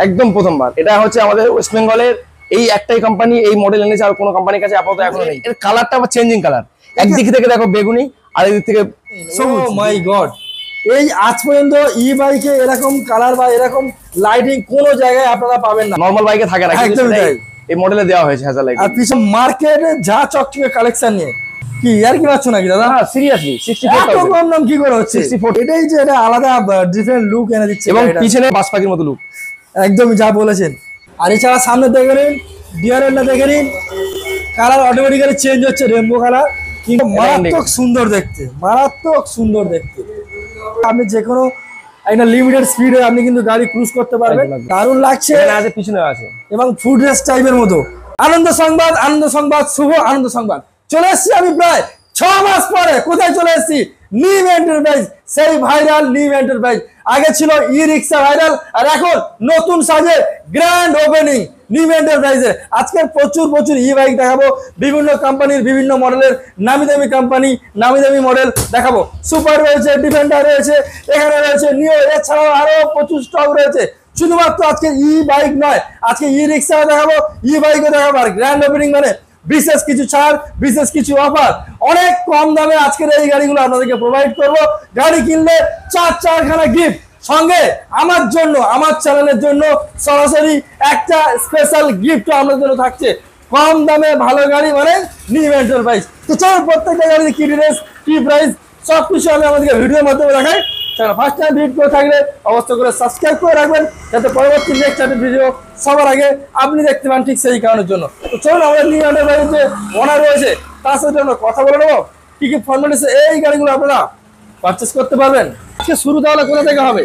একদম প্রথমবার। এটা হচ্ছে আমাদের ওয়েস্ট বেঙ্গলের এই একটাই কোম্পানি এই মডেল এনেছে, আর কোনো কোম্পানির কাছে আপাতত এখনো নেই। এর কালারটা আবার চেঞ্জিং কালার, একদিক থেকে দেখো বেগুনি আর একদিক থেকে সবুজ। মাই গড, এই আজ পর্যন্ত ই বাইকে এরকম কালার বা এরকম লাইটিং কোনো জায়গায় আপনারা পাবেন না, নরমাল বাইকে থাকে না। একদম তাই, এই মডেলে দেওয়া হয়েছে হ্যাজার লাইট। আর পিছনে মার্কেটে যা চকচকে কালেকশন নিয়ে কি আর কি পাচ্ছ নাকি দাদা? হ্যাঁ সিরিয়াসলি 64,000 কম দাম কি করে হচ্ছে? 64 এটাই যে এটা আলাদা ডিফারেন্ট লুক এনে দিচ্ছে, এবং পিছনে বাস পাখির মতো লুক, একদম যা বলেছেন। আর এছাড়া সামনে দেখে নিন, ডিআরএলটা দেখে নিন, কালার অটোমেটিক্যালি চেঞ্জ হচ্ছে, রেনবো কালার, কিন্তু মারাত্মক সুন্দর দেখতে, মারাত্মক সুন্দর দেখতে। আপনি যে কোনো একটা লিমিটেড স্পিডে আপনি কিন্তু গাড়ি ক্রুজ করতে পারবেন, দারুণ লাগছে। পিছনে আছে এবং ফুড রেস টাইপের মতো। আনন্দ সংবাদ, আনন্দ সংবাদ, শুভ আনন্দ সংবাদ। চলে এসেছি আমি প্রায় 6 মাস পরে। কোথায় চলে এসেছি? নিম এন্টারপ্রাইজ, সেই ভাইরাল নিম এন্টারপ্রাইজ। আগে ছিল ই রিক্সা ভাইরাল, আর এখন নতুন সাজে গ্র্যান্ড ওপেনিং নিম এন্টারপ্রাইজে। আজকে প্রচুর প্রচুর ই বাইক দেখাবো, বিভিন্ন কোম্পানির বিভিন্ন মডেলের, নামি দামি কোম্পানি, নামি দামি মডেল দেখাবো। সুপার রয়েছে, ডিফেন্ডার রয়েছে, এখানে রয়েছে নিও, এছাড়াও আরো প্রচুর স্টক রয়েছে। শুধুমাত্র আজকে ই বাইক নয়, আজকে ই রিক্সাও দেখাবো, ই বাইকও দেখাবো। আর গ্র্যান্ড ওপেনিং মানে বিশেষ কিছু ছাড়, বিশেষ কিছু অফার, অনেক কম দামে আজকের এই গাড়িগুলো আপনাদেরকে প্রোভাইড করব। গাড়ি কিনলে 4 গিফট, সঙ্গে আমার জন্য, আমার চ্যানেলের জন্য সরাসরি একটা স্পেশাল গিফট আমাদের জন্য থাকছে। কম দামে ভালো গাড়ি মানে নিউ এন্টারপ্রাইজ। তো চল প্রত্যেকটা গাড়ির কি ডিটেইলস, কি প্রাইস, সব কিছু আমি আমাদেরকে ভিডিওর মাধ্যমে দেখাই। চ্যানেল ফার্স্ট টাইম ভিজিট করে থাকলে অবশ্যই করে সাবস্ক্রাইব করে রাখবেন, যাতে পরবর্তী নেক্সট একটা ভিডিও সবার আগে আপনি দেখতে পান, ঠিক সেই কারণের জন্য। তো চলুন আমাদের নিউ এন্টারপ্রাইজের যে ওনার রয়েছে তার সাথে আমরা কথা বলে নেবো, কি কি ফর্মালিটিস এই গাড়িগুলো আপনারা পারচেস করতে পারবেন। আজকে শুরু তাহলে কোথা থেকে হবে?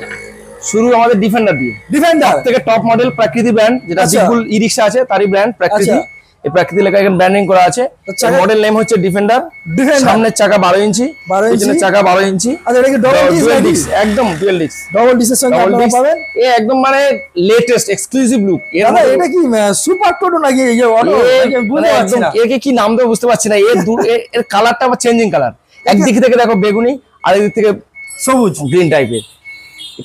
শুরু আমাদের ডিফেন্ডার দিয়ে। ডিফেন্ডার থেকে টপ মডেল প্রাকৃতি ব্র্যান্ড, যেটা বিপুল ই রিক্সা আছে তারই ব্র্যান্ড প্রাকৃতি। এই প্রাকৃতি লেখা এখানে ব্র্যান্ডিং করা আছে। মডেল নেম হচ্ছে ডিফেন্ডার। সামনের চাকা 12 ইঞ্চি, পিছনের চাকা 12 ইঞ্চি। আচ্ছা, এটা কি ডবল ডিস্ক? একদম ডুয়াল ডিস্ক। ডবল ডিস্কের সঙ্গে আপনারা পাবেন। এই একদম মানে লেটেস্ট এক্সক্লুসিভ লুক। এটা কি সুপার টোটো নাকি এই যে অটো? বুঝতে পারছি না একে কি নাম দেব বুঝতে পারছি না। এর কালারটা আবার চেঞ্জিং কালার, একদিক থেকে দেখো বেগুনি আর একদিক থেকে সবুজ গ্রিন টাইপের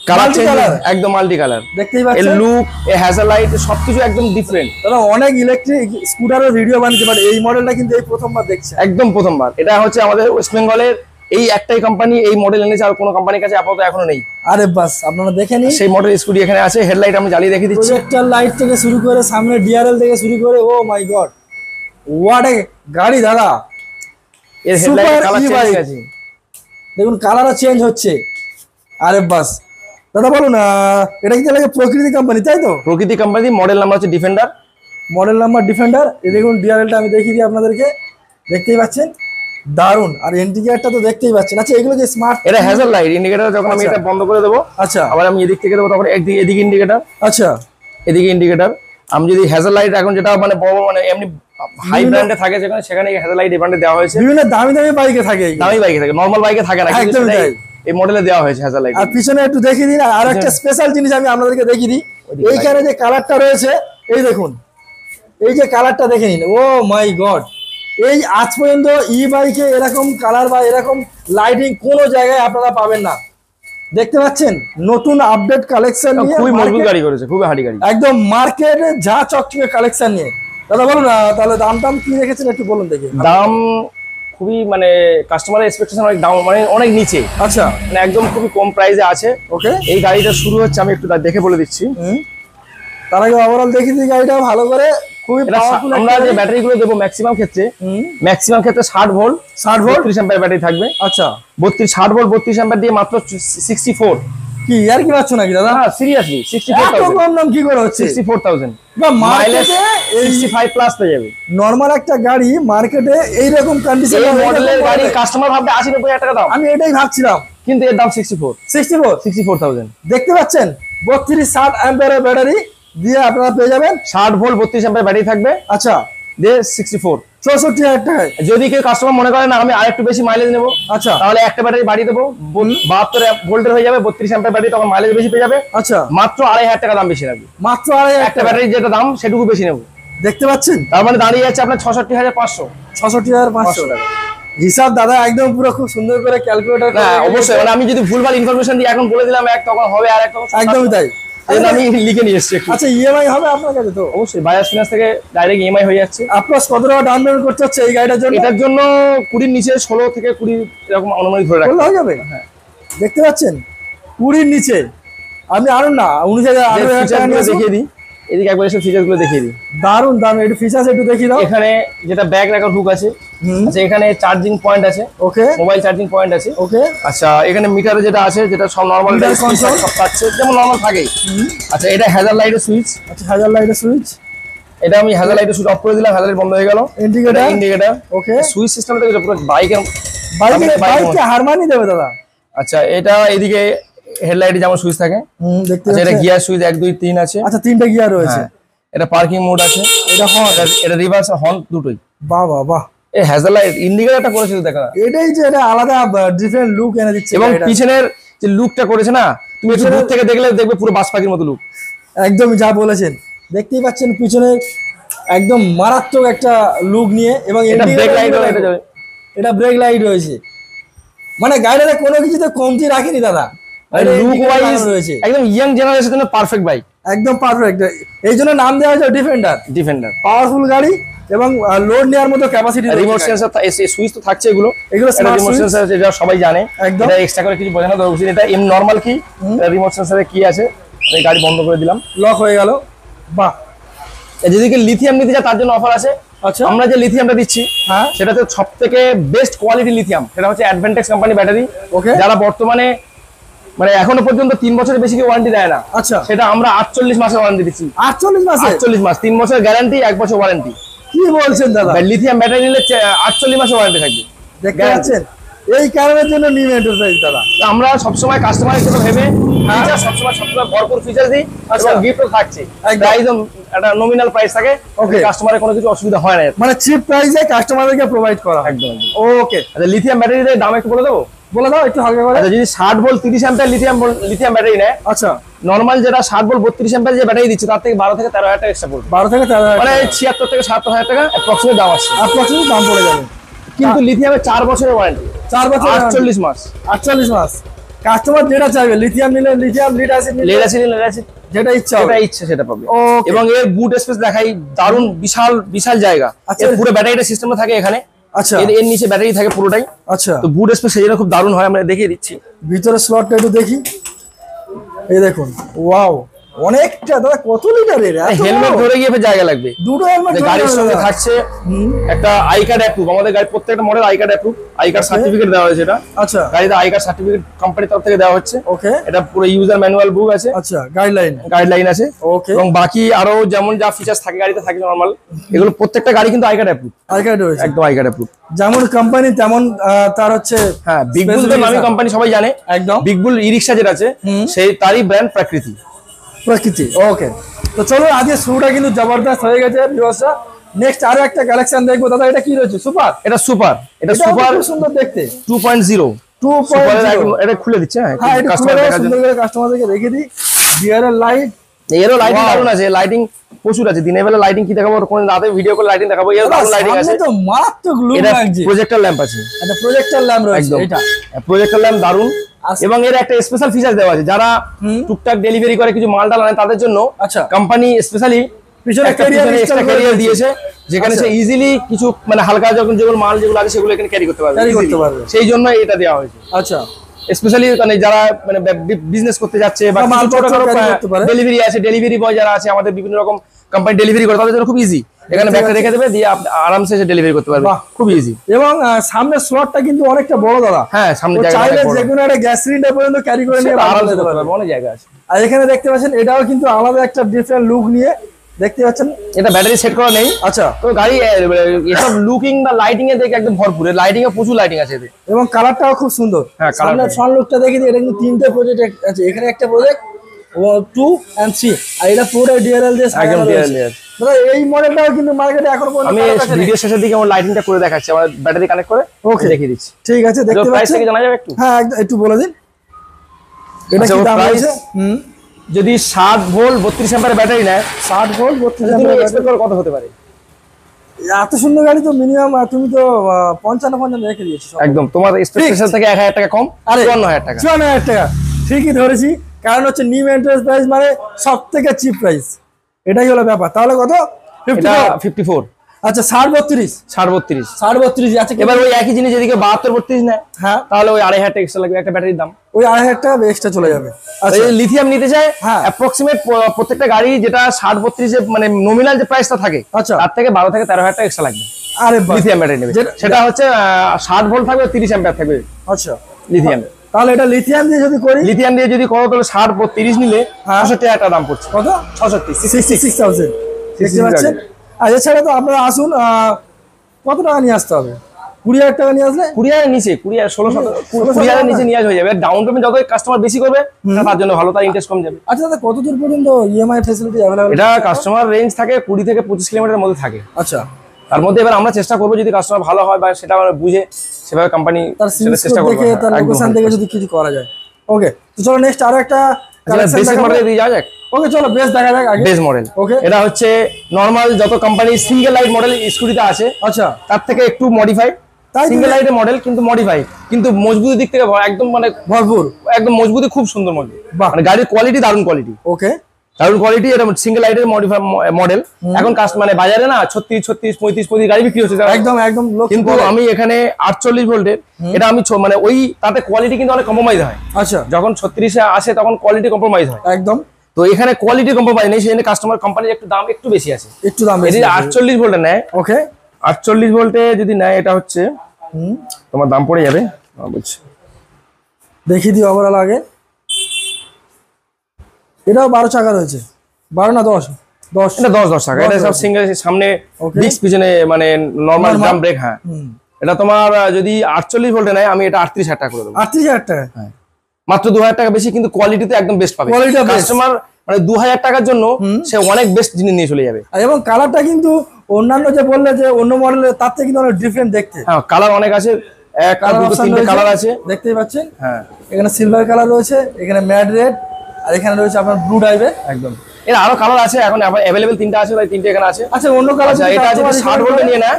কালার, একদম মাল্টি কালার। দেখতেই পাচ্ছেন এর লুক, এই হ্যাজার লাইট সবকিছু একদম ডিফারেন্ট। তারা অনেক ইলেকট্রিক স্কুটারের ভিডিও বানিয়েছে, বাট এই মডেলটা কিন্তু এই প্রথমবার দেখছে, একদম প্রথমবার। এটা হচ্ছে আমাদের ওয়েস্ট বেঙ্গলের এই একটাই কোম্পানি এই মডেল এনেছে, আর কোনো কোম্পানির কাছে আপাতত এখনো নেই। আরে বাস, আপনারা দেখে নিন। সেই মডেল স্কুটি এখানে আছে। হেডলাইট আমি জ্বালিয়ে দেখিয়ে দিচ্ছি। প্রজেক্টর লাইট থেকে শুরু করে সামনে ডিআরএল থেকে শুরু করে, ও মাই গড হোয়াট এ গাড়ি দাদা। এর হেডলাইট কালার চেঞ্জ আছে, দেখুন কালারও চেঞ্জ হচ্ছে। আরে বাস দাদা বলুন, এটা কি তাহলে প্রকৃতি কোম্পানি, তাই তো? প্রকৃতি কোম্পানি, মডেল নাম্বার হচ্ছে ডিফেন্ডার। Model number defender. এই দেখুন ডিআরএলটা আমি দেখিয়ে দিই আপনাদেরকে, দেখতেই পাচ্ছেন দারুন। আর ইন্ডিকেটরটা তো দেখতেই পাচ্ছেন। আচ্ছা, এগুলো যে স্মার্ট, এটা হ্যাজার লাইট ইন্ডিকেটর। যখন আমি এটা বন্ধ করে দেবো, আচ্ছা, আবার আমি এদিক থেকে দেবো, তখন এদিকে ইন্ডিকেটর, আচ্ছা এদিকে ইন্ডিকেটর। আমি যদি হ্যাজার লাইট এখন যেটা মানে বড় মানে এমনি হাই ব্র্যান্ডে থাকে সেখানে হ্যাজার লাইট এই ব্র্যান্ডে দেওয়া হয়েছে। বিভিন্ন দামি দামি বাইকে থাকে, দামি বাইকে থাকে, নরমাল বাইকে থাকে না। একদম তাই, এই মডেলে দেওয়া হয়েছে হ্যাজার লাইট। আর পিছনে একটু দেখিয়ে দিন। আর একটা স্পেশাল জিনিস আমি আপনাদেরকে দেখিয়ে দিই। এইখানে যে কালারটা রয়েছে, এই দেখুন, এই যে কালারটা দেখে নিন। ও মাই গড, এই আজ পর্যন্ত ই বাইকে এরকম কালার বা এরকম লাইটিং কোনো জায়গায় আপনারা পাবেন না। দেখতে পাচ্ছেন নতুন আপডেট কালেকশন নিয়ে, খুবই মজবুত গাড়ি করেছে, খুবই হার্ডি গাড়ি, একদম মার্কেটে যা চকচকে কালেকশন নিয়ে। দাদা বলুন তাহলে দাম টাম কি রেখেছেন একটু বলুন দেখি। দাম খুবই মানে কাস্টমারের এক্সপেকটেশন অনেক দাম মানে অনেক নিচে। আচ্ছা, মানে একদম খুবই কম প্রাইসে আছে। ওকে, এই গাড়িটা শুরু হচ্ছে, আমি একটু দেখে বলে দিচ্ছি। তার আগে ওভারঅল দেখিয়ে দিই গাড়িটা ভালো করে। খুবই পাওয়ারফুল। আমরা যে ব্যাটারিগুলো দেবো ম্যাক্সিমাম ক্ষেত্রে 60 ভোল্ট 30 অ্যাম্পিয়ার ব্যাটারি থাকবে। আচ্ছা, 60 ভোল্ট 32 অ্যাম্পিয়ার দিয়ে মাত্র 64। কি আর কি পাচ্ছ নাকি দাদা? হ্যাঁ সিরিয়াসলি 64,000। এত কম দাম কি করে হচ্ছে? 64,000 বা মার্কেটে 65 প্লাস পেয়ে যাবে। নরমাল একটা গাড়ি মার্কেটে এই রকম কন্ডিশন এই মডেলের গাড়ি কাস্টমার ভাববে 80-90,000 টাকা দাম। আমি এটাই ভাবছিলাম, কিন্তু এর দাম 64,000। দেখতে পাচ্ছেন 32-60 অ্যাম্পিয়ারের ব্যাটারি দিয়ে আপনারা পেয়ে যাবেন। 60 ভোল্ট 32 অ্যাম্পিয়ার ব্যাটারি থাকবে। আচ্ছা, দিয়ে 64,000 টাকায়। যদি কেউ কাস্টমার মনে করে না আমি আরেকটু বেশি মাইলেজ নেবো, আচ্ছা, তাহলে একটা ব্যাটারি বাড়িয়ে দেবো, 72 ভোল্টের হয়ে যাবে, 32 অ্যাম্পিয়ার ব্যাটারি, তখন মাইলেজ বেশি পেয়ে যাবে। আচ্ছা, মাত্র 2,500 টাকা দাম বেশি লাগবে। মাত্র 2,500 একটা ব্যাটারি যেটা দাম সেটুকু বেশি নেবো। দেখতে পাচ্ছেন, তার মানে দাঁড়িয়ে যাচ্ছে আপনার 66,500। 66,500 টাকা হিসাব। দাদা একদম পুরো খুব সুন্দর করে ক্যালকুলেটর। হ্যাঁ অবশ্যই, মানে আমি যদি ভুলভাল ইনফরমেশন দিয়ে এখন বলে দিলাম এক, তখন হবে আর এক। একদমই তাই। আমি লিখে নিয়ে এসেছি একটু। আচ্ছা ইএমআই হবে আপনার কাছে তো? অবশ্যই বাজাজ ফিনান্স থেকে ডাইরেক্ট ইএমআই হয়ে যাচ্ছে। আপনার কত টাকা ডাউন পেমেন্ট করতে হচ্ছে এই গাড়িটার জন্য? এটার জন্য 20 নিচে 16 থেকে 20 এরকম অনুমানিক ধরে রাখতে হয়ে যাবে। হ্যাঁ দেখতে পাচ্ছেন 20 নিচে। আমি আরো না 19,000 টাকা দেখিয়ে দিই, এদিকে একবার এসে ফিচার গুলো দেখিয়ে দিই। দারুন দারুন, একটু ফিচার্স একটু দেখিয়ে দাও। এখানে যেটা ব্যাগ রাখার হুক আছে, আচ্ছা এখানে চার্জিং পয়েন্ট আছে, ওকে মোবাইল চার্জিং পয়েন্ট আছে, ওকে। আচ্ছা এখানে মিটারে যেটা আছে, যেটা সব নরমাল সব থাকছে যেমন নরমাল থাকেই। আচ্ছা এটা হ্যাজার লাইটের সুইচ। আচ্ছা হ্যাজার লাইটের সুইচ, এটা আমি হ্যাজার লাইটের সুইচ অফ করে দিলাম, হ্যাজার লাইট বন্ধ হয়ে গেল। ইন্ডিকেটর ওকে। সুইচ সিস্টেম থেকে পুরো বাইকে হারমানি দেবে দাদা। আচ্ছা এটা এদিকে হেডলাইটে যেমন সুইচ থাকে, দেখতে আচ্ছা এটা গিয়ার সুইচ 1 2 3 আছে। আচ্ছা 3টা গিয়ার রয়েছে। এটা পার্কিং মোড আছে, এটা হর্ন, এটা রিভার্স হর্ন দুটোই। বাহ বাহ বাহ, এই হ্যাজার লাইট ইন্ডিকেটরটা করেছে দেখা, এটাই যে এটা আলাদা ডিফারেন্ট লুক এনে দিচ্ছে। এবং পিছনের যে লুকটা করেছে না, তুমি একটু দূর থেকে দেখলে দেখবে পুরো বাস পাখির মতো লুক। একদম যা বলেছেন, দেখতেই পাচ্ছেন পিছনে একদম মারাত্মক একটা লুক নিয়ে। এবং এটা ব্রেক লাইট, এটা ব্রেক লাইট রয়েছে, মানে গাড়িটাতে কোনো কিছুতে কমতি রাখিনি দাদা। লুক ওয়াইজ একদম ইয়াং জেনারেশনের জন্য পারফেক্ট বাইক, একদম পারফেক্ট। এই জন্য নাম দেওয়া হয়েছে ডিফেন্ডার। ডিফেন্ডার পাওয়ারফুল গাড়ি এবং লোড নেওয়ার মতো ক্যাপাসিটি। রিমোট সেন্সর, সুইচ তো থাকছে, এগুলো রিমোট সেন্সর, যেটা সবাই জানে। এটা এক্সট্রা করে কিছু বোঝানো দরকার নেই। এটা এম নরমাল কি, রিমোট সেন্সরে কি আছে। এই গাড়ি বন্ধ করে দিলাম, লক হয়ে গেল। বাহ, যেদিকে লিথিয়াম নিতে যায় তার জন্য অফার আছে। আচ্ছা আমরা যে লিথিয়ামটা দিচ্ছি, হ্যাঁ সেটাতে সবথেকে বেস্ট কোয়ালিটি লিথিয়াম, সেটা হচ্ছে অ্যাডভান্টেজ কোম্পানি ব্যাটারি। ওকে, যারা বর্তমানে মানে এখনো পর্যন্ত 3 বছরের বেশি কি ওয়ারেন্টি দেয় না। আচ্ছা সেটা আমরা 48 মাসের ওয়ারেন্টি দিচ্ছি। 48 মাস, 48 মাস, 3 বছরের গ্যারান্টি, 1 বছর ওয়ারেন্টি। কি বলছেন দাদা? লিথিয়াম ব্যাটারি নিলে 48 মাসের ওয়ারেন্টি থাকবে। দেখতে পাচ্ছেন, এই কারণের জন্য নিউ এন্টারপ্রাইজ দাদা। আমরা সবসময় কাস্টমারের জন্য ভেবে ফিচার সবসময় ভরপুর ফিচার দিই, এবং গিফটও থাকছে। একদম একটা নমিনাল প্রাইস থাকে, কাস্টমারের কোনো কিছু অসুবিধা হয় না, মানে চিপ প্রাইসে কাস্টমারদেরকে প্রোভাইড করা। একদম ওকে। আচ্ছা লিথিয়াম ব্যাটারির দাম একটু বলে দেবো? বলে দাও একটু হালকা করে। আচ্ছা যদি 60 ভোল্ট 30 অ্যাম্পিয়ার লিথিয়াম ব্যাটারি নেয়, আচ্ছা নরমাল যেটা 60 ভোল্ট 32 অ্যাম্পিয়ার যে ব্যাটারি দিচ্ছে, তার থেকে 12 থেকে 13 হাজার টাকা এক্সট্রা পড়বে। 12 থেকে 13 মানে 76 থেকে 77 হাজার টাকা অ্যাপ্রক্সিমেট দাম আসছে। অ্যাপ্রক্সিমেট দাম পড়ে যাবে। কিন্তু লিথিয়ামের 4 বছরের ওয়ারেন্টি, 4 বছর 48 মাস। 48 মাস কাস্টমার যেটা চাইবে, লিথিয়াম নিলে লিথিয়াম, লিড অ্যাসিড নিলে লিড অ্যাসিড, যেটা ইচ্ছা সেটা পাবে। এবং এর বুট স্পেস দেখাই, দারুণ বিশাল জায়গা। আচ্ছা পুরো ব্যাটারিটা সিস্টেমে থাকে এখানে। আচ্ছা এর নিচে ব্যাটারি থাকে পুরোটাই। আচ্ছা তো বুট স্পেস সেটা খুব দারুণ হয়, আমরা দেখিয়ে দিচ্ছি। ভিতরে স্লটটা একটু দেখি, এই দেখুন। ওয়াও, অনেকটা দাদা। কত লিটারের? হেলমেট ধরে গিয়ে জায়গা লাগবে। দুটো হেলমেট গাড়ির সঙ্গে থাকছে একটা আই কার্ড অ্যাপ্রুভ। আমাদের গাড়ি প্রত্যেকটা model I card approve, I card certificate দেওয়া হয়েছে এটা। আচ্ছা গাড়িতে আই কার্ড সার্টিফিকেট কোম্পানির তরফ থেকে দেওয়া হচ্ছে। ওকে, এটা পুরো ইউজার ম্যানুয়াল বুক আছে। আচ্ছা গাইডলাইন আছে। ওকে, এবং বাকি আরো যেমন যা ফিচার্স থাকে গাড়িতে থাকে নরমাল, এগুলো প্রত্যেকটা গাড়ি কিন্তু I card approve. I card রয়েছে, একদম আই কার্ড অ্যাপ্রুভ। যেমন কোম্পানি তেমন তার হচ্ছে, হ্যাঁ বিগ বুল তো নামী কোম্পানি, সবাই জানে। একদম বিগ বুল ই রিকশা যেটা আছে, সেই তারই ব্র্যান্ড প্রকৃতি। ওকে, তো চলো আজকে শুরুটা কিন্তু জবরদস্ত হয়ে গেছে ভিউয়ার্সরা। নেক্সট আরো একটা কালেকশন দেখবো দাদা। এটা কি রয়েছে? সুপার। এটা সুপার সুন্দর দেখতে। 2.0 এটা খুলে দিচ্ছে। হ্যাঁ এটা সুন্দর করে কাস্টমারদেরকে রেখে দিই। ডিআরএল লাইট, এরও লাইটিং দারুণ আছে, লাইটিং প্রচুর আছে। দিনের বেলা লাইটিং কি দেখাবো, কোন রাতে ভিডিও করে লাইটিং দেখাবো। এর দারুণ লাইটিং আছে, তো মারাত্মক লুক লাগছে। প্রজেক্টর ল্যাম্প আছে। আচ্ছা প্রজেক্টর ল্যাম্প রয়েছে, এটা প্রজেক্টর ল্যাম্প দারুণ। এবং এর একটা স্পেশাল ফিচার দেওয়া আছে, যারা টুকটাক ডেলিভারি করে কিছু মাল টাল আনে তাদের জন্য। আচ্ছা কোম্পানি স্পেশালি পিছনে একটা এক্সট্রা ক্যারিয়ার দিয়েছে, যেখানে সে ইজিলি কিছু মানে হালকা যখন যেগুলো মাল যেগুলো আছে সেগুলো এখানে ক্যারি করতে পারবে। সেই জন্য এটা দেওয়া হয়েছে। আচ্ছা স্পেশালি মানে যারা মানে বিজনেস করতে যাচ্ছে বা ডেলিভারি আছে, ডেলিভারি বয় যারা আছে আমাদের বিভিন্ন রকম কোম্পানি ডেলিভারি করে, তাদের জন্য খুব ইজি। এখানে ব্যাগটা রেখে দেবে, দিয়ে আরামসে এসে ডেলিভারি করতে পারবে, খুব ইজি। এবং সামনের স্লটটা কিন্তু অনেকটা বড় দাদা। হ্যাঁ সামনে জায়গা চাইলে যে কোনো একটা গ্যাস সিলিন্ডার পর্যন্ত ক্যারি করে নিয়ে আরামসে যেতে পারবে, অনেক জায়গা আছে। আর এখানে দেখতে পাচ্ছেন এটাও কিন্তু আলাদা একটা ডিফারেন্ট লুক নিয়ে দেখতে পাচ্ছেন। এটা ব্যাটারি সেট করা নেই। আচ্ছা তো গাড়ি এসব লুকিং বা লাইটিং এ দেখে একদম ভরপুর। লাইটিং এ প্রচুর লাইটিং আছে এতে, এবং কালারটাও খুব সুন্দর। হ্যাঁ কালার ফ্রন্ট লুকটা দেখি, এটা কিন্তু 3টে প্রজেক্ট আছে। এখানে একটা প্রজেক্ট 2 and 3, আর এটা পুরো ডিআরএল দিয়ে একদম ডিআরএল দিয়ে। দাদা এই মডেলটাও কিন্তু মার্কেটে এখন পর্যন্ত আমি ভিডিও শেষের দিকে আমার লাইটিংটা করে দেখাচ্ছি, আমার ব্যাটারি কানেক্ট করে ওকে দেখিয়ে দিচ্ছি। ঠিক আছে, দেখতে প্রাইস থেকে জানা যাবে একটু? হ্যাঁ একটু বলে দিন এটা কি দাম আছে। যদি 60 ভোল্ট 32 অ্যাম্পিয়ার ব্যাটারি নেয়, 60 ভোল্ট 32 অ্যাম্পিয়ার এক্সপেক্ট কত হতে পারে? এত সুন্দর গাড়ি তো মিনিমাম তুমি তো 55 রেখে দিয়েছো। একদম তোমার এক্সপেকটেশন থেকে 1000 টাকা কম, 54000 টাকা। 54000 টাকা ঠিকই ধরেছি, কারণ হচ্ছে নিউ এন্টারের প্রাইস মানে সব থেকে চিপ প্রাইস, এটাই হলো ব্যাপার। তাহলে কত? 54। আচ্ছা 60 32 32। আচ্ছা এবার ওই একই জিনিস এদিকে 72 32 নেয়, হ্যাঁ, তাহলে ওই 2500 টাকা এক্সট্রা লাগবে একটা ব্যাটারির দাম, ওই 2500 টাকা এক্সট্রা চলে যাবে। আচ্ছা লিথিয়াম নিতে চায় হ্যাঁ, অ্যাপ্রক্সিমেট প্রত্যেকটা গাড়ি যেটা 60 32 মানে নমিনাল যে প্রাইসটা থাকে, আচ্ছা তার থেকে 12 থেকে 13,000 টাকা এক্সট্রা লাগবে। আরে লিথিয়াম ব্যাটারি নেবে, সেটা হচ্ছে 60 ভোল্ট থাকবে, 30 অ্যাম্পিয়ার থাকবে। আচ্ছা লিথিয়াম, তাহলে এটা লিথিয়াম দিয়ে যদি করি, লিথিয়াম দিয়ে যদি করো তাহলে 60 32 নিলে 65 টাকা দাম পড়ছে। কত? 66,000 দেখতে পাচ্ছেন। আর এছাড়া তো আপনারা আসুন, কত টাকা নিয়ে আসতে হবে? 20,000 টাকা নিয়ে আসলে 20,000 নিচে, 20,000 নিচে নিয়ে আসা হয়ে যাবে। ডাউন পেমেন্ট যত কাস্টমার বেশি করবে তার জন্য ভালো, তার ইন্টারেস্ট কম যাবে। আচ্ছা দাদা, কত দূর পর্যন্ত ইএমআই ফ্যাসিলিটি अवेलेबल? এটা কাস্টমার রেঞ্জ থাকে 20 থেকে 25 কিলোমিটারের মধ্যে থাকে। আচ্ছা, তার মধ্যে এবার আমরা চেষ্টা করব যদি কাস্টমার ভালো হয় বা সেটা আমরা বুঝে সেভাবে কোম্পানি তার চেষ্টা করব, দেখে তার লোকেশন দেখে যদি কিছু করা যায়। ওকে, তো চলো নেক্সট আরো একটা কালেকশন বেসিক মডেল দিয়ে যাওয়া যাক। ওকে চলো বেস দেখা যাক আগে। বেস মডেল, ওকে, এটা হচ্ছে নরমাল যত কোম্পানি সিঙ্গেল লাইট মডেল স্কুটিতে আছে, আচ্ছা তার থেকে একটু মডিফাই, সিঙ্গেল লাইটের মডেল কিন্তু মডিফাই, কিন্তু মজবুতির দিক থেকে একদম মানে ভরপুর, একদম মজবুতি, খুব সুন্দর মডেল, মানে গাড়ির কোয়ালিটি দারুণ কোয়ালিটি। ওকে, দারুণ কোয়ালিটি, এটা সিঙ্গেল লাইটের মডিফাই মডেল। এখন মানে বাজারে না 36 36 35 35 গাড়ি বিক্রি হচ্ছে একদম একদম। কিন্তু আমি এখানে 48 ভোল্টের এটা আমি মানে ওই তাতে কোয়ালিটি কিন্তু অনেক কম্প্রোমাইজ হয়। আচ্ছা, যখন 36 এ আসে তখন কোয়ালিটি কম্প্রোমাইজ হয় একদম। তো এখানে কোয়ালিটি কম্প্রোমাইজ নেই, সেজন্য কাস্টমার কোম্পানির একটু দাম একটু বেশি আছে, একটু দাম বেশি। যদি 48 ভোল্টে নেয়, ওকে 48 ভোল্টে যদি নেয় এটা হচ্ছে তোমার দাম পড়ে যাবে, বুঝছি দেখিয়ে দিও ওভারঅল আগে। এটাও 12 চাকা রয়েছে, 12 না 10? 10, এটা 10 টাকা। এটা সব সিঙ্গেল, সামনে ডিস্ক, পিছনে মানে নরমাল ড্রাম ব্রেক। হ্যাঁ, এটা তোমার যদি 48 ভোল্টে নেয় আমি এটা 38,000 টাকা করে দেবো। 38,000 টাকা? হ্যাঁ, মাত্র 2,000 টাকা বেশি, কিন্তু কোয়ালিটিতে একদম বেস্ট পাবে। কাস্টমার মানে 2,000 টাকার জন্য সে অনেক বেস্ট জিনিস নিয়ে চলে যাবে। এবং কালারটা কিন্তু অন্যান্য যে বললে যে অন্য মডেলের তার থেকে কিন্তু অনেক ডিফারেন্ট দেখতে। হ্যাঁ, কালার অনেক আছে, একটা দুটো তিনটে কালার আছে, দেখতেই পাচ্ছেন। হ্যাঁ, এখানে সিলভার কালার রয়েছে, এখানে ম্যাট রেড, আর এখানে রয়েছে আপনার ব্লু টাইপের। একদম, এর আরো কালার আছে, এখন अवेलेबल 3টা আছে, তাই 3টে এখানে আছে। আচ্ছা, অন্য কালার এটা যদি 60 ভোল্টে নিয়ে নেয়,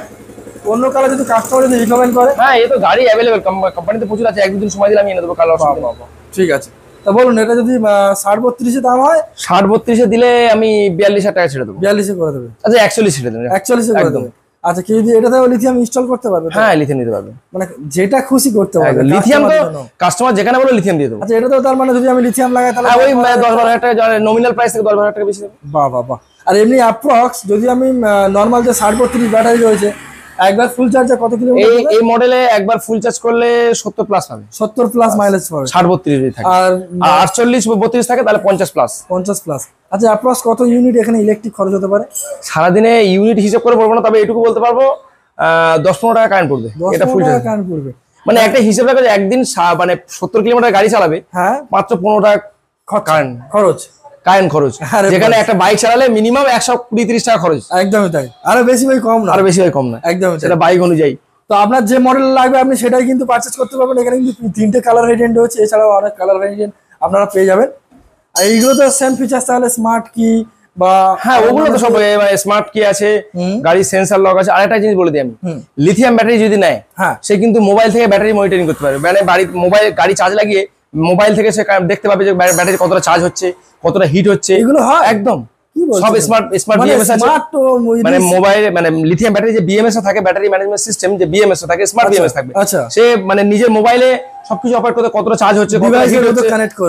অন্য কালার যদি কাস্টমার যদি রিকমেন্ড করে, হ্যাঁ এই তো গাড়ি अवेलेबल কোম্পানিতে প্রচুর আছে, 1-2 দিন সময় দিলে আমি এনে দেবো কালার। ঠিক আছে, তা বলুন এটা যদি 60 32 দাম হয়, 60 32 দিলে আমি 42,000 টাকা ছেড়ে দেবো। 42 করে দেবে? আচ্ছা 41 ছেড়ে দেবো, 41 করে দেবে। আচ্ছা, কেউ যদি এটাতে লিথিয়াম ইনস্টল করতে পারবে? হ্যাঁ, লিথিয়াম নিতে পারবে, মানে যেটা খুশি করতে পারবে। লিথিয়াম তো কাস্টমার যেখানে বলে লিথিয়াম দিয়ে দেবো। আচ্ছা, এটা তো তার মানে যদি আমি লিথিয়াম লাগাই তাহলে ওই 10-12,000 টাকা নমিনাল প্রাইস থেকে 10,000 টাকা বেশি দেবো। বাহ বাহ বাহ। আর এমনি অ্যাপ্রক্স যদি আমি নরমাল যে 60 32 ব্যাটারি রয়েছে, একবার ফুল চার্জে কত কিলোমিটার? এই মডেলে একবার ফুল চার্জ করলে 70 প্লাস পাবে, 70 প্লাস মাইলেজ পাবে 60 32 যদি থাকে। আর 48 32 থাকে তাহলে 50 প্লাস। 50 প্লাস। আচ্ছা, অ্যাপ্রক্স কত ইউনিট এখানে ইলেকট্রিক খরচ হতে পারে? সারাদিনে ইউনিট হিসাব করে বলবো না, তবে এটুকু বলতে পারবো 10-15 টাকা কারেন্ট পড়বে। এটা ফুল চার্জ কারেন্ট পড়বে, মানে একটা হিসাব রাখো যে একদিন মানে 70 কিলোমিটার গাড়ি চালাবে, হ্যাঁ, মাত্র 15 টাকা কারেন্ট খরচ, যেখানে একটা বাইক চালালে মিনিমাম 120-30 টাকা খরচ। একদমই তাই, আরো বেশি ভাই কম না, আরো বেশি ভাই কম না, একদমই সেটা বাইক অনুযায়ী। তো আপনার যে মডেল লাগবে আপনি সেটাই কিন্তু পারচেজ করতে পারবেন। এখানে কিন্তু 3টে কালার ভেরিয়েন্ট রয়েছে, এছাড়াও অনেক কালার ভেরিয়েন্ট আপনারা পেয়ে যাবেন। আর এইগুলো তো সেম ফিচার্স, তাহলে স্মার্ট কি বা হ্যাঁ ওগুলো তো সব স্মার্ট কি আছে, গাড়ির সেন্সর লক আছে। আরেকটা জিনিস বলে দিই আমি, লিথিয়াম ব্যাটারি যদি নেয় সে কিন্তু মোবাইল থেকে ব্যাটারি মনিটরিং করতে পারবে। মানে মোবাইল গাড়ি চার্জ লাগিয়ে মোবাইল থেকে সে দেখতে পাবে যে ব্যাটারি কতটা চার্জ হচ্ছে, কতটা হিট হচ্ছে। এগুলো হয় একদম সব স্মার্ট বিএমএস আছে। মানে মোবাইল মানে লিথিয়াম ব্যাটারি যে বিএমএস থাকে, ব্যাটারি ম্যানেজমেন্ট সিস্টেম যে বিএমএস থাকে, স্মার্ট বিএমএস থাকবে। সে মানে নিজের মোবাইলে সবকিছু অপারেট করতে, কতটা চার্জ হচ্ছে,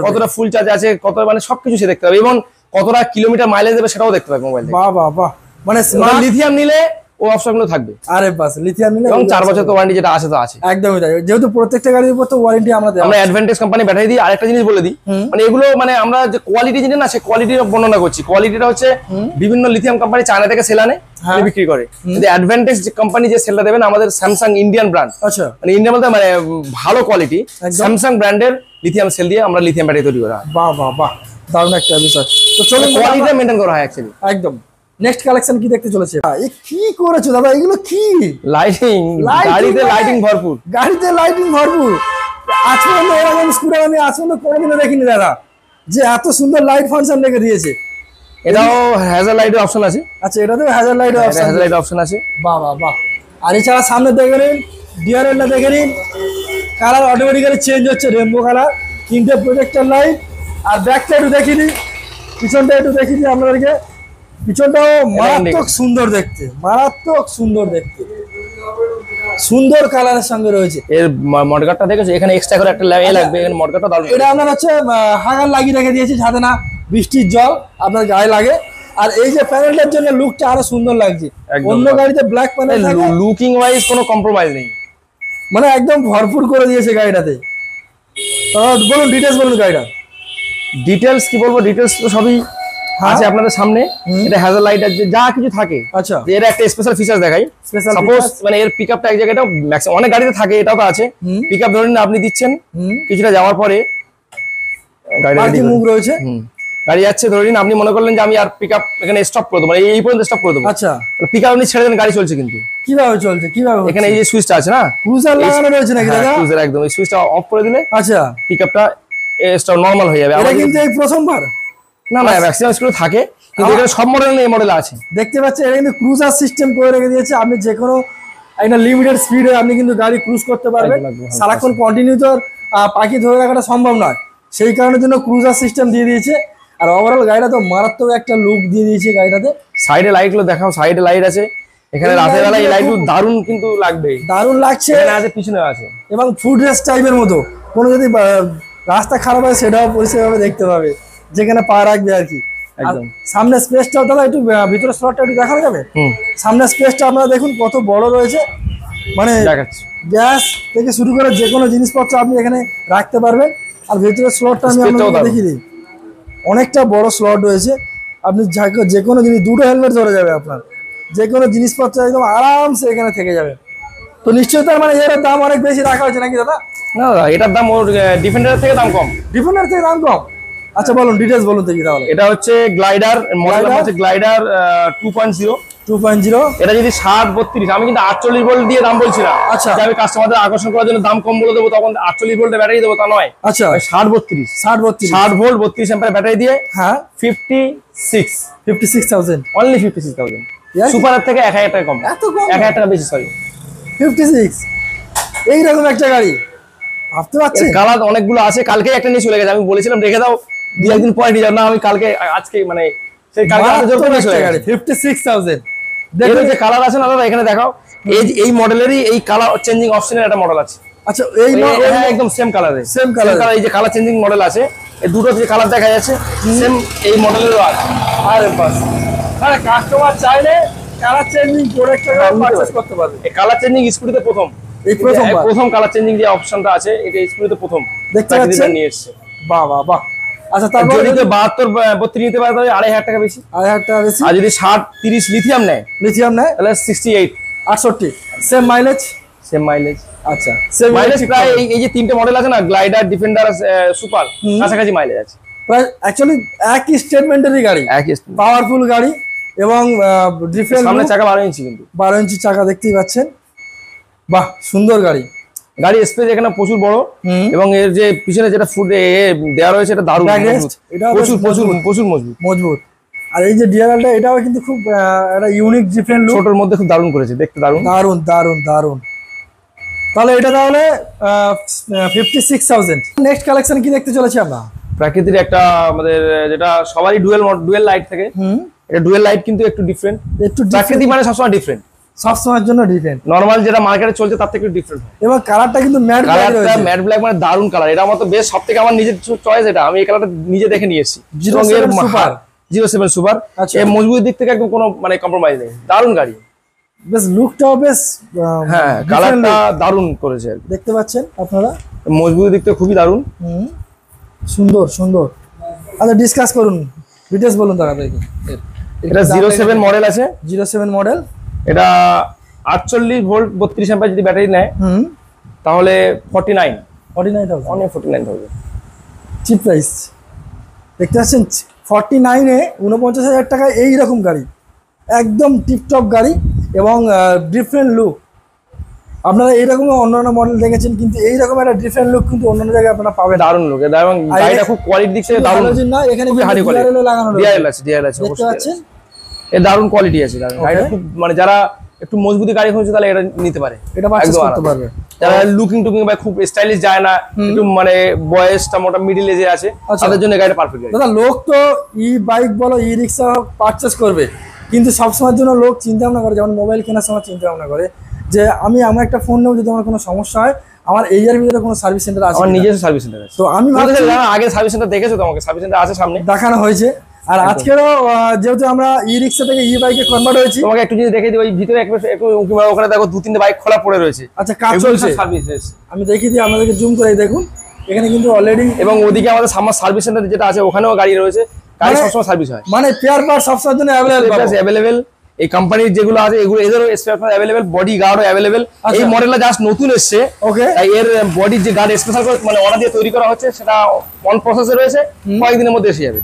কতটা ফুল চার্জ আছে, কত মানে সবকিছু সে দেখতে পাবে, এবং কতটা কিলোমিটার মাইলেজ দেবে সেটাও দেখতে পাবে মোবাইল থেকে। বাহ বাহ বাহ। মানে লিথিয়াম নিলে ও অপশনগুলো থাকবে। আরে বাস, লিথিয়াম নিলে এবং 4 বছর তো ওয়ারেন্টি যেটা আছে তো আছে। একদমই তাই, যেহেতু প্রত্যেকটা গাড়ির উপর তো ওয়ারেন্টি আমরা অ্যাডভান্টেজ কোম্পানি ব্যাটারি দিই। আরেকটা জিনিস বলে দিই, মানে এগুলো মানে আমরা যে কোয়ালিটি জিনিস না, সে কোয়ালিটির বর্ণনা করছি। কোয়ালিটিটা হচ্ছে বিভিন্ন লিথিয়াম কোম্পানি চায়না থেকে সেল আনে, বিক্রি করে। যদি অ্যাডভান্টেজ যে কোম্পানি যে সেলটা দেবেন, আমাদের স্যামসাং ইন্ডিয়ান ব্র্যান্ড, আচ্ছা মানে ইন্ডিয়ান বলতে মানে ভালো কোয়ালিটি স্যামসাং ব্র্যান্ডের লিথিয়াম সেল দিয়ে আমরা লিথিয়াম ব্যাটারি তৈরি করা। বাহ বাহ বাহ, দারুণ একটা বিষয়। তো চলুন কোয়ালিটিটা মেইনটেইন করা হয় অ্যাকচুয়ালি। একদম। নেক্সট কালেকশন কি দেখতে চলেছে? এই কি করেছো দাদা, এগুলো কি? লাইটিং, গাড়িতে লাইটিং ভরপুর, গাড়িতে লাইটিং ভরপুর। আজ পর্যন্ত এরকম স্কুটার আমি আজ পর্যন্ত কোনোদিনও দেখিনি দাদা, যে এত সুন্দর লাইট ফাংশন রেখে দিয়েছে। এটাও হ্যাজার লাইটের অপশন আছে। আচ্ছা, এটাতেও হ্যাজার লাইটের অপশন আছে। বাহ বাহ বাহ। আর এছাড়া সামনে দেখে নিন, ডিআরএলটা দেখে নিন, কালার অটোমেটিক্যালি চেঞ্জ হচ্ছে, রেনবো কালার। তিনটে প্রজেক্টর লাইট। আর ব্যাকটা একটু দেখিয়ে দিই, পিছনটা একটু দেখিয়ে দিই আপনাদেরকে। পিছনটাও মারাত্মক সুন্দর দেখতে, মারাত্মক সুন্দর দেখতে, সুন্দর কালারের সঙ্গে রয়েছে। এর মডগার্ডটা দেখেছো, এখানে এক্সট্রা করে একটা লাগবে, এখানে মডগার্ডটা দারুণ। এটা আপনার হচ্ছে হাগার লাগিয়ে রেখে দিয়েছি যাতে না বৃষ্টির জল আপনার গায়ে লাগে। আর এই যে প্যানেলটার জন্য লুকটা আরো সুন্দর লাগছে। অন্য গাড়িতে ব্ল্যাক প্যানেল থাকে, লুকিং ওয়াইজ কোনো কম্প্রোমাইজ নেই, মানে একদম ভরপুর করে দিয়েছে গাড়িটাতে। বলুন ডিটেলস, বলুন গাড়িটা ডিটেলস কি বলবো, ডিটেলস তো সবই আছে আপনাদের সামনে। এটা হ্যাজার লাইট আছে, যা কিছু থাকে। আচ্ছা, এর একটা স্পেশাল ফিচার দেখাই। সাপোজ মানে এর পিকআপটা এক জায়গায়, ম্যাক্সিমাম অনেক গাড়িতে থাকে, এটাও তো আছে। পিকআপ ধরে নিন আপনি দিচ্ছেন, কিছুটা যাওয়ার পরে গাড়ি মুখ রয়েছে, গাড়ি যাচ্ছে, ধরে নিন আপনি মনে করলেন যে আমি আর পিকআপ এখানে স্টপ করে দেবো, এই পর্যন্ত স্টপ করে দেবো। আচ্ছা, পিকআপ আপনি ছেড়ে দেন, গাড়ি চলছে। কিন্তু কিভাবে চলছে, কিভাবে? এখানে এই যে সুইচটা আছে না, ক্রুজার লাগানো রয়েছে নাকি দাদা? ক্রুজার একদম, এই সুইচটা অফ করে দিলে আচ্ছা পিকআপটা নরমাল হয়ে যাবে। এটা কিন্তু এই প্রথমবার না, ম্যাক্সিমাম স্কুলে থাকে, কিন্তু এখানে সব মডেল নেই, এই মডেল আছে। দেখতে পাচ্ছেন এটা কিন্তু ক্রুজার সিস্টেম করে রেখে দিয়েছে। আপনি যে কোনো একটা লিমিটেড স্পিডে আপনি কিন্তু গাড়ি ক্রুজ করতে পারবেন। সারাক্ষণ কন্টিনিউ তো পাখি ধরে রাখাটা সম্ভব নয়, সেই কারণের জন্য ক্রুজার সিস্টেম দিয়ে দিয়েছে। আর ওভারঅল গাড়িটা তো মারাত্মক একটা লুক দিয়ে দিয়েছে গাড়িটাতে। সাইডে লাইট গুলো দেখাও, সাইডে লাইট আছে এখানে, রাতের বেলা এই লাইট দারুণ কিন্তু লাগবে, দারুণ লাগছে। এখানে আছে, পিছনে আছে, এবং ফুড রেস্ট টাইপের মতো। কোনো যদি রাস্তা খারাপ হয় সেটাও পরিষ্কারভাবে দেখতে পাবে, যেখানে পা রাখবে আর কি। একদম। সামনে স্পেসটাও দাদা একটু ভিতরে স্লটটা একটু দেখানো যাবে? সামনে স্পেসটা আপনারা দেখুন কত বড় রয়েছে, মানে গ্যাস থেকে শুরু করে যে কোনো জিনিসপত্র আপনি এখানে রাখতে পারবেন। আর ভিতরে স্লটটা আমি আপনাদের দেখিয়ে দিই, অনেকটা বড় স্লট রয়েছে। আপনি যে কোনো জিনিস, দুটো হেলমেট ধরে যাবে আপনার, যে কোনো জিনিসপত্র একদম আরামসে এখানে থেকে যাবে। তো নিশ্চয়ই তার মানে এর দাম অনেক বেশি রাখা হয়েছে নাকি দাদা? না দাদা, এটার দাম ওর ডিফেন্ডার থেকে দাম কম। ডিফেন্ডার থেকে দাম কম? আচ্ছা বলুন ডিটেইলস বলুন দেখি তাহলে। এটা হচ্ছে গ্লাইডার, মডেল হচ্ছে গ্লাইডার 2.0। এটা যদি 60-32, আমি কিন্তু 48 ভোল্ট দিয়ে দাম বলছিলাম। আচ্ছা, আমি কাস্টমারদের আকর্ষণ করার জন্য দাম কম বলে দেবো, তখন 48 ভোল্টের ব্যাটারি দেবো তা নয়। আচ্ছা, 60 ভোল্ট 32 অ্যাম্পিয়ার ব্যাটারি দিয়ে, হ্যাঁ 56,000 অনলি 56,000। সুপারের থেকে 1000 টাকা কম, এত কম? 1000 টাকা বেশি, সরি 56। এইরকম একটা গাড়ি ভাবতে পারছেন? কালার অনেকগুলো আছে, কালকে একটা নিয়ে চলে গেছে, আমি বলেছিলাম রেখে দাও, 2 দিন পরে নিয়ে যাও। না, আমি কালকে আজকে মানে সেই কালকে জোর করে চলে গেছে। 56,000 দেখো যে কালার আছে না দাদা, এখানে দেখাও। এই মডেলেরই এই কালার চেঞ্জিং অপশনের একটা মডেল আছে। আচ্ছা, এই একদম সেম কালারে, সেম কালার, এই যে কালার চেঞ্জিং মডেল আছে, এই দুটো যে কালার দেখা যাচ্ছে সেম এই মডেলেরও আছে। আরে বাস, আরে কাস্টমার চাইলে কালার চেঞ্জিং প্রোডাক্টটা পারচেজ করতে পারবে। এই কালার চেঞ্জিং স্কুটিতে প্রথম, এই প্রথম কালার চেঞ্জিং যে অপশনটা আছে, এটা স্কুটিতে প্রথম দেখতে পাচ্ছেন, নিয়ে এসেছে। বাহ বাহ বাহ। আচ্ছা, তারপর যদি 72-32 নিতে পারে তাহলে 2500 টাকা বেশি, 2500 টাকা বেশি। আর যদি 60-30 লিথিয়াম নেয় তাহলে 68 সেম মাইলেজ, সেম মাইলেজ। আচ্ছা, সেম মাইলেজ প্রায় এই যে তিনটে মডেল আছে না, গ্লাইডার, ডিফেন্ডার, সুপার, কাছাকাছি মাইলেজ আছে। প্রায় অ্যাকচুয়ালি একই স্টেটমেন্টেরই গাড়ি, একই পাওয়ারফুল গাড়ি। এবং ডিফেন্স, সামনে চাকা 12 ইঞ্চি, কিন্তু 12 ইঞ্চি চাকা দেখতেই পাচ্ছেন। বাহ, সুন্দর গাড়ি। গাড়ি স্পেস এখানে প্রচুর বড়, এবং এর যে পিছনে যেটা ফুড দেওয়া রয়েছে এটা দারুণ, প্রচুর মজবুত। আর এই যে ডিআরএলটা, এটাও কিন্তু খুব একটা ইউনিক ডিফারেন্ট লুক, ছোটর মধ্যে খুব দারুণ করেছে, দেখতে দারুণ। তাহলে এটা তাহলে 56,000। নেক্সট কালেকশন কি দেখতে চলেছি আমরা? প্রাকৃতিক একটা আমাদের যেটা সবারই ডুয়েল লাইট থাকে, এটা ডুয়েল লাইট কিন্তু একটু ডিফারেন্ট। প্রাকৃতিক মানে সবসময় ডিফারেন্ট, সবসময়ের জন্য ডিফারেন্ট। নরমাল যেটা মার্কেটে চলছে তার থেকে একটু ডিফারেন্ট। এবং কালারটা কিন্তু ম্যাট ব্ল্যাক, মানে দারুণ কালার। এটা আমার তো বেশ সবথেকে আমার নিজের চয়েস, এটা আমি এই কালারটা নিজে দেখে নিয়ে এসেছি। 07 সুপার, এর মজবুত দিক থেকে একদম কোনো মানে কম্প্রোমাইজ নেই, দারুণ গাড়ি। বেশ লুকটাও বেশ, হ্যাঁ কালারটা দারুণ করেছে, দেখতে পাচ্ছেন আপনারা, মজবুত দিক থেকে খুবই দারুণ, সুন্দর। আচ্ছা, ডিসকাস করুন, ডিটেইলস বলুন দাদা। এটা 07 মডেল আছে, 07 মডেল। এটা 48 ভোল্ট 32 অ্যাম্পিয়ার যদি ব্যাটারি নেয় তাহলে 49,000 অনেক 49,000 চিপ প্রাইস। দেখতে পাচ্ছেন 49-এ 49,000 টাকায় এইরকম গাড়ি, একদম টিপটপ গাড়ি এবং ডিফারেন্ট লুক। আপনারা এইরকম অন্যান্য মডেল দেখেছেন, কিন্তু এইরকম একটা ডিফারেন্ট লুক কিন্তু অন্যান্য জায়গায় আপনারা পাবেন। দারুণ লুক, এবং গাড়িটা খুব কোয়ালিটির দিক থেকে দারুণ না, এখানে ডিআরএল লাগানো আছে, দেখতে পাচ্ছেন, এর দারুণ কোয়ালিটি আছে। গাড়িটা খুব মানে যারা একটু মজবুতি গাড়ি খুঁজছে তাহলে এটা নিতে পারে, এটা পারচেজ করতে পারবে। যারা লুকিং টুকিং বা খুব স্টাইলিশ যায় না, একটু মানে বয়সটা মোটা মিডল এজে আছে, তাদের জন্য গাড়িটা পারফেক্ট। দাদা লোক তো ই বাইক বলো ই রিক্সা পারচেজ করবে, কিন্তু সবসময়ের জন্য লোক চিন্তা ভাবনা করে, যেমন মোবাইল কেনার সময় চিন্তা ভাবনা করে যে আমি আমার একটা ফোন নেব, যদি আমার কোনো সমস্যা হয় আমার এরিয়ার ভিতরে কোনো সার্ভিস সেন্টার আছে, আমার নিজস্ব সার্ভিস সেন্টার আছে। তো আমি ভাবছি আগে সার্ভিস সেন্টার দেখেছো তো, আমাকে সার্ভিস সেন্টার আছে সামনে দেখানো হয়েছে। আর আজকেরও যেহেতু আমরা ই রিক্সা থেকে ই বাইকে কনভার্ট হয়েছি, তোমাকে একটু যদি দেখে দিই ওই ভিতরে একটু ওখানে দেখো 2-3টে বাইক খোলা পড়ে রয়েছে। আচ্ছা কাজ চলছে সার্ভিসেস, আমি দেখিয়ে দিই আপনাদেরকে জুম করে দেখুন, এখানে কিন্তু অলরেডি, এবং ওদিকে আমাদের সার্ভিস সেন্টার যেটা আছে ওখানেও গাড়ি রয়েছে, গাড়ি সবসময় সার্ভিস হয়, মানে স্পেয়ার পার্ট সবসময়ের জন্য অ্যাভেলেবেল। এই কোম্পানির যেগুলো আছে এগুলো এদেরও স্পেয়ার পার্ট অ্যাভেলেবেল, বডি গার্ডও অ্যাভেলেবেল। এই মডেলটা জাস্ট নতুন এসেছে, ওকে, তাই এর বডির যে গার্ড স্পেশাল করে মানে অর্ডার দিয়ে তৈরি করা হচ্ছে, সেটা অন প্রসেসে রয়েছে, কয়েকদিনের মধ্যে এসে যাবে।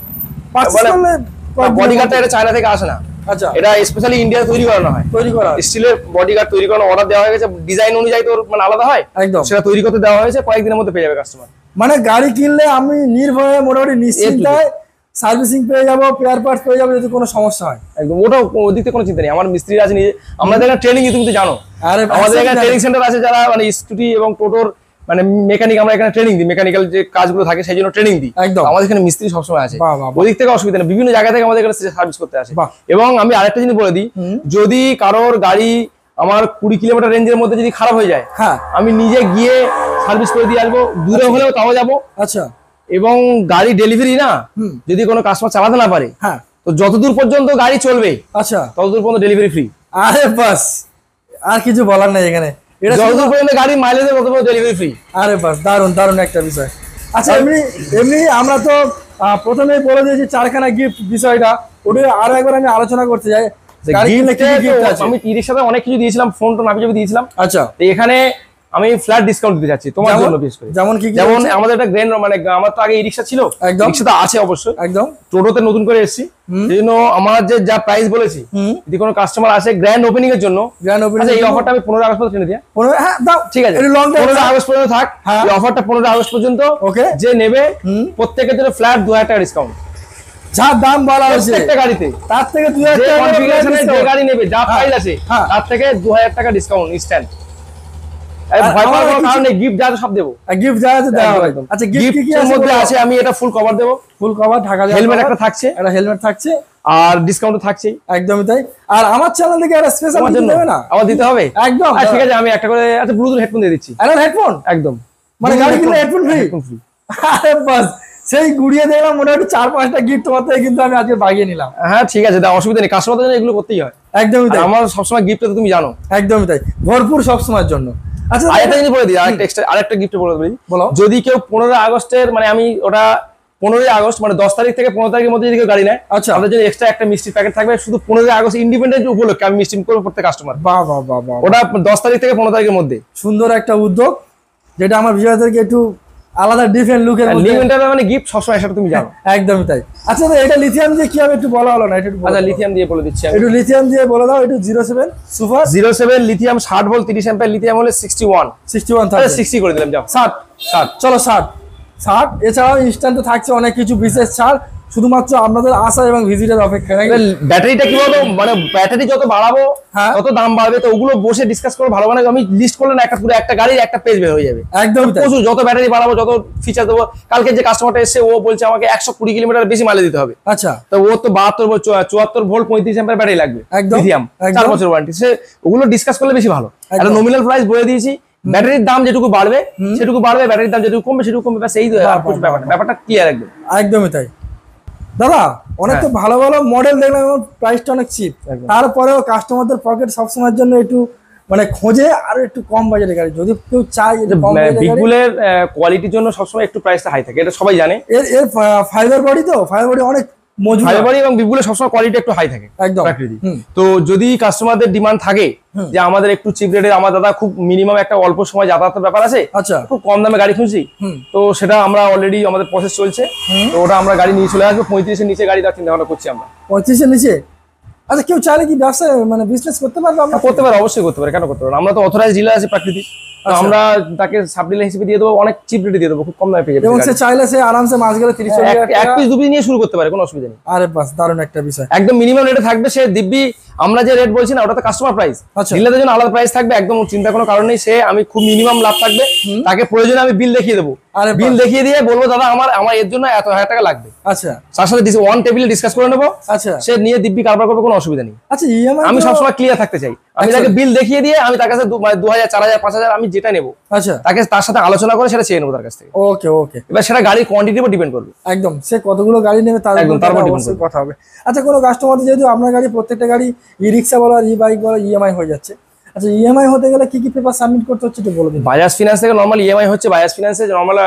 বডি গার্ডটা এটা চায়না থেকে আসে না, আচ্ছা এটা স্পেশালি ইন্ডিয়াতে তৈরি করানো হয়, তৈরি করা স্টিলের বডি গার্ড তৈরি করানো অর্ডার দেওয়া হয়ে গেছে, ডিজাইন অনুযায়ী তোর মানে আলাদা হয়, একদম সেটা তৈরি করতে দেওয়া হয়েছে, কয়েকদিনের মধ্যে পেয়ে যাবে কাস্টমার। মানে গাড়ি কিনলে আমি নির্ভয়ে মোটামুটি নিশ্চিন্তায় সার্ভিসিং পেয়ে যাবো, স্পেয়ার পার্টস পেয়ে যাবো যদি কোনো সমস্যা হয়। একদম ওটা ওদিক থেকে কোনো চিন্তা নেই, আমার মিস্ত্রি আছে নিজে, আমাদের এখানে ট্রেনিং তুমি তো জানো, আমাদের এখানে ট্রেনিং সেন্টার আছে, যারা মানে স্কুটি এবং টোটোর মানে মেকানিক আমরা এখানে ট্রেনিং দিই, মেকানিক্যাল যে কাজগুলো থাকে সেই জন্য ট্রেনিং দিই, একদম আমাদের এখানে মিস্ত্রি সবসময় আছে, ওদিক থেকে অসুবিধা নেই, বিভিন্ন জায়গা থেকে আমাদের এখানে সার্ভিস করতে আসে। এবং আমি আরেকটা জিনিস বলে দিই, যদি কারোর গাড়ি আমার 20 কিলোমিটার রেঞ্জের মধ্যে যদি খারাপ হয়ে যায়, হ্যাঁ আমি নিজে গিয়ে সার্ভিস করে দিয়ে আসবো, দূরে হলেও তাও যাবো। আচ্ছা, এবং গাড়ি ডেলিভারি না যদি কোনো কাস্টমার চালাতে না পারে, হ্যাঁ তো যতদূর পর্যন্ত গাড়ি চলবে, আচ্ছা ততদূর পর্যন্ত ডেলিভারি ফ্রি। আরে বাস, আর কিছু বলার নেই এখানে, এটা যতদূর পর্যন্ত গাড়ি মাইলেজ দেবে ততদূর ডেলিভারি ফ্রি। আরে বাস, দারুণ দারুণ একটা বিষয়। আচ্ছা এমনি এমনি আমরা তো প্রথমেই বলে দিয়েছি চারখানা গিফট বিষয়টা, ওটা আরো একবার আমি আলোচনা করতে চাই। আমি ই-রিক্সার সাথে অনেক কিছু দিয়েছিলাম, ফোন টোন আমি দিয়েছিলাম। আচ্ছা, এখানে আমি ফ্ল্যাট ডিসকাউন্ট দিতে যাচ্ছি তোমার জন্য, বিশেষ করে যেমন কি, যেমন আমাদের একটা গ্র্যান্ড মানে আমার তো আগে ই-রিক্সা ছিল, রিক্সা তো আছে অবশ্যই, একদম টোটোতে নতুন করে এসেছি, সেজন্য আমার যে যা প্রাইস বলেছি, যদি কোনো কাস্টমার আসে গ্র্যান্ড ওপেনিং এর জন্য, এই অফারটা আমি 15 আগস্ট পর্যন্ত টেনে দিই। হ্যাঁ দাও, ঠিক আছে, 15 আগস্ট পর্যন্ত থাক, এই অফারটা 15 আগস্ট পর্যন্ত। ওকে, যে নেবে প্রত্যেকের জন্য ফ্ল্যাট 2000 টাকা ডিসকাউন্ট, যা দাম বলা হয়েছে প্রত্যেকটা গাড়িতে, তার থেকে 2000 টাকা কনফিগারেশনে যে গাড়ি নেবে, যা প্রাইস আছে তার থেকে 2000 টাকা ডিসকাউন্ট ইনস্ট্যান্ট। ভয় পাওয়ার কোনো কারণ নেই, গিফট যা সব দেবো, গিফট যা আছে দেওয়া হবে। আচ্ছা গিফট কি এর মধ্যে আছে, আমি এটা ফুল কভার দেবো, ফুল কভার, ঢাকা হেলমেট একটা থাকছে, একটা হেলমেট থাকছে, আর ডিসকাউন্ট থাকছে। একদমই তাই। আর আমার চ্যানেল থেকে একটা স্পেশাল কিছু দেবে না? আমার দিতে হবে একদম। ঠিক আছে, আমি একটা করে আচ্ছা ব্লুটুথ হেডফোন দিয়ে দিচ্ছি। আরে হেডফোন একদম, মানে গাড়ি কিনলে হেডফোন ফ্রি। আরে বাস, সেই গুড়িয়ে দেখলাম মোটামুটি 4-5টা গিফট তোমার থেকে কিন্তু আমি আজকে বাগিয়ে নিলাম। হ্যাঁ ঠিক আছে, অসুবিধা নেই, কাস্টমারদের জন্য এগুলো করতেই হয়। একদমই তাই, আমার সবসময় গিফট তো তুমি জানো। একদমই তাই, ভরপুর সবসময়ের জন্য। আচ্ছা আরেকটা জিনিস বলে দিই, আরেকটা গিফট বলে দিই, যদি কেউ 15 আগস্টের মানে আমি ওটা 15 আগস্ট মানে 10 তারিখ থেকে 15 তারিখের মধ্যে যদি কেউ গাড়ি নেয়, আচ্ছা আমাদের জন্য এক্সট্রা একটা মিষ্টির প্যাকেট থাকবে, শুধু 15 আগস্ট ইন্ডিপেন্ডেন্স উপলক্ষে আমি মিষ্টি করবো প্রত্যেক কাস্টমার। বাহ বাহ বাহ বাহ, ওটা 10 তারিখ থেকে 15 তারিখের মধ্যে। সুন্দর একটা উদ্যোগ, যেটা আমার ভিউয়ারদেরকে একটু আলাদা ডিফারেন্ট লুকের মধ্যে মানে গিফট সবসময় সেটা তুমি জানো। একদমই তাই। আচ্ছা এটা লিথিয়াম দিয়ে কি হবে একটু বলা হলো না, এটা আচ্ছা লিথিয়াম দিয়ে বলে দিচ্ছি, একটু লিথিয়াম দিয়ে বলে দাও। একটু 07 super 07 lithium 60 volt 30 ampere, lithium হলে 61 থাকে, 60 করে দিলাম, যাও 60 চলো 60। এছাড়াও ইনস্ট্যান্টে থাকছে অনেক কিছু বিশেষ ছাড়, শুধুমাত্র আপনাদের আশা এবং ভিজিটের অপেক্ষা। ব্যাটারিটা কি বলতো, মানে ব্যাটারি যত বাড়াবো তত দাম বাড়বে, তো ওগুলো বসে ডিসকাস করে ভালো, মানে আমি লিস্ট করলে না পুরো একটা গাড়ির একটা পেজ বের হয়ে যাবে। একদম প্রচুর, যত ব্যাটারি বাড়াবো যত ফিচার দেবো। কালকে যে কাস্টমারটা এসে ও বলছে আমাকে 120 কিলোমিটার বেশি মাইলেজ দিতে হবে, আচ্ছা তো ও তো 72 ভোল্ট 35 অ্যাম্পিয়ার ব্যাটারি লাগবে, লিথিয়াম 4 বছর ওয়ারেন্টি, সে ওগুলো ডিসকাস করলে বেশি ভালো। একটা নমিনাল প্রাইস বলে দিয়েছি, ব্যাটারির দাম যেটুকু বাড়বে সেটুকু বাড়বে, ব্যাটারির দাম যেটুকু কমবে সেটুকু কমবে, ব্যাস এই ব্যাপারটা ক্লিয়ার একদম। একদমই তাই দাদা, অনেক তো ভালো ভালো মডেল দেখলাম এবং প্রাইসটা অনেক চিপ, তারপরেও কাস্টমারদের পকেট সবসময়ের জন্য একটু মানে খোঁজে আর একটু কম বাজেটের গাড়ি, যদি কেউ চায় বিপুলের কোয়ালিটির জন্য সবসময় একটু প্রাইসটা হাই থাকে, এটা সবাই জানে। এর ফাইবার বডি তো, ফাইবার বডি অনেক মজবুত, ফাইবার বডি এবং বিপুলের সবসময় কোয়ালিটি একটু হাই থাকে একদম। তো যদি কাস্টমারদের ডিমান্ড থাকে যে আমাদের একটু চিপ রেটে, আমার দাদা খুব মিনিমাম একটা অল্প সময় যাতায়াতের ব্যাপার আছে, আচ্ছা খুব কম দামে গাড়ি খুঁজছি, তো সেটা আমরা অলরেডি আমাদের প্রসেস চলছে, তো ওটা আমরা গাড়ি নিয়ে চলে আসবো। 35-এর নিচে গাড়ি দেওয়ার চিন্তা ভাবনা করছি আমরা। 35-এর নিচে? আচ্ছা কেউ চাইলে কি ব্যবসা মানে বিজনেস করতে পারবে? আমরা করতে পারি, অবশ্যই করতে পারি, কেন করতে পারবো? আমরা তো অথরাইজড ডিলার আছে প্রাকৃতিক, আমরা তাকে সাব ডিলার হিসেবে দিয়ে দেবো, অনেক চিপ রেটে দিয়ে দেবো, খুব কম দামে পেয়ে যাবে। এবং সে চাইলে সে আরামসে মাস গেলে 30-40 এক পিস 2 পিস নিয়ে শুরু করতে পারে, কোনো অসুবিধা নেই। আরে বাস, দারুণ একটা বিষয়। একদম মিনিমাম রেটে থাকবে, সে দিব্যি আমরা যে রেট বলছি না ওটা তো কাস্টমার প্রাইস, আচ্ছা। ডিলারদের জন্য আলাদা প্রাইস থাকবে, একদম চিন্তা কোনো কারণ নেই। সে আমি খুব মিনিমাম লাভ থাকবে, তাকে প্রয়োজনে আমি বিল দেখিয়ে দেবো, বিল দেখিয়ে দিয়ে বলবো দাদা আমার এর জন্য এত হাজার টাকা লাগবে। আচ্ছা, তার সাথে ওয়ান টেবিলে ডিসকাস করে নেবো। আচ্ছা, সে নিয়ে দিব্যি কারবার করবে, কোনো অসুবিধা নেই। আচ্ছা, ইএমআই আমি সবসময় ক্লিয়ার থাকতে চাই। আমি তাকে বিল দেখিয়ে দিয়ে আমি তার কাছে 2000 4000 5000 আমি যেটা নেবো, আচ্ছা, তাকে তার সাথে আলোচনা করে সেটা চেয়ে নেবো তার কাছ থেকে। ওকে ওকে। এবার সেটা গাড়ির কোয়ান্টিটির উপর ডিপেন্ড করবে, একদম সে কতগুলো গাড়ি নেবে তার উপর অবশ্যই কথা হবে। আচ্ছা, কোনো কাস্টমার যেহেতু আপনার গাড়ি প্রত্যেকটা গাড়ি ই রিক্সা বলো আর ই বাইক বলো ইএমআই হয়ে যাচ্ছে, আচ্ছা ইএমআই হতে গেলে কি কি পেপার সাবমিট করতে হচ্ছে একটু বলে দিন। বাজাজ ফিনান্স থেকে নরমাল ইএমআই হচ্ছে, বাজাজ ফিনান্সে নরমাল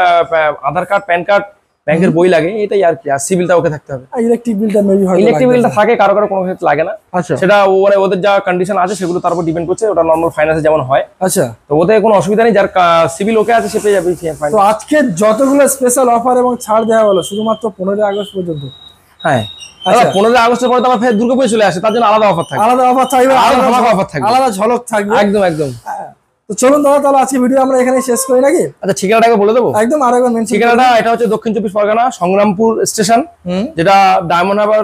আধার কার্ড, প্যান কার্ড, ব্যাংকের বই লাগে, এটাই আর কি। আর সিভিলটা ওকে থাকতে হবে। ইলেকট্রিক বিলটা মেবি হয়, ইলেকট্রিক বিলটা থাকে, কারো কারো কোনো ক্ষেত্রে লাগে না। আচ্ছা, সেটা ওদের যা কন্ডিশন আছে সেগুলো তার উপর ডিপেন্ড করছে, ওটা নরমাল ফাইন্যান্সে যেমন হয়। আচ্ছা, তো ওতে কোনো অসুবিধা নেই, যার সিভিল ওকে আছে সে পেয়ে যাবে। তো আজকে যতগুলো স্পেশাল অফার এবং ছাড় দেওয়া হলো শুধুমাত্র 15 আগস্ট পর্যন্ত। হ্যাঁ, আচ্ছা, 15 আগস্টের পরে তো আবার ফের দুর্গাপুজো চলে আসে, তার জন্য আলাদা অফার থাকবে, আলাদা অফার থাকবে, অফার থাকবে, আলাদা ঝলক থাকবে। একদম একদম। তো চলুন দাদা, তাহলে আজকে ভিডিও আমরা এখানে শেষ করি নাকি? আচ্ছা, ঠিকানাটাকে বলে দেবো। একদম, আরেকবার মেনশন। ঠিকানাটা এটা হচ্ছে দক্ষিণ 24 পরগনা সংগ্রামপুর স্টেশন, যেটা ডায়মন্ড হারবার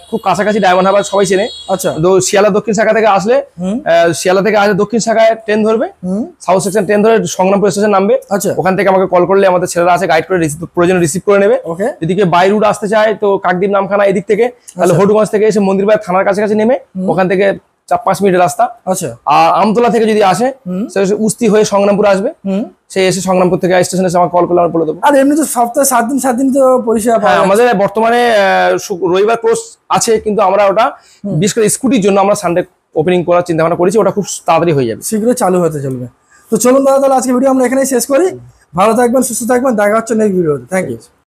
খুব কাছাকাছি, ডায়মন্ড হারবার সবাই চেনে। আচ্ছা, তো শিয়ালদা দক্ষিণ শাখা থেকে আসলে, শিয়ালদা থেকে আসলে দক্ষিণ শাখায় ট্রেন ধরবে, সাউথ সেকশন ট্রেন ধরে সংগ্রামপুর স্টেশন নামবে। আচ্ছা, ওখান থেকে আমাকে কল করলে আমাদের ছেলেরা আছে, গাইড করে প্রয়োজনে রিসিভ করে নেবে। ওকে। যদি কেউ বাই রুট আসতে চায় তো কাকদ্বীপ নামখানা এদিক থেকে, তাহলে হটুগঞ্জ থেকে এসে মন্দির বাজার থানার কাছাকাছি নেমে ওখান থেকে 4-5 মিনিটের রাস্তা। আচ্ছা, আর আমতলা থেকে যদি আসে সে উস্তি হয়ে সংগ্রামপুর আসবে, সে এসে সংগ্রামপুর থেকে স্টেশনে এসে আমাকে কল করলে আমি বলে দেবো। আর এমনি তো সপ্তাহে 7 দিন তো পরিষেবা পাওয়া যায়। আমাদের বর্তমানে রবিবার ক্লোজ আছে, কিন্তু আমরা ওটা বিশেষ করে স্কুটির জন্য আমরা সানডে ওপেনিং করার চিন্তা ভাবনা করেছি, ওটা খুব তাড়াতাড়ি হয়ে যাবে, শীঘ্রই চালু হতে চলবে। তো চলুন দাদা, তাহলে আজকে ভিডিও আমরা এখানেই শেষ করি। ভালো থাকবেন, সুস্থ থাকবেন, দেখা হচ্ছে নেক্সট ভিডিওতে। Thank you.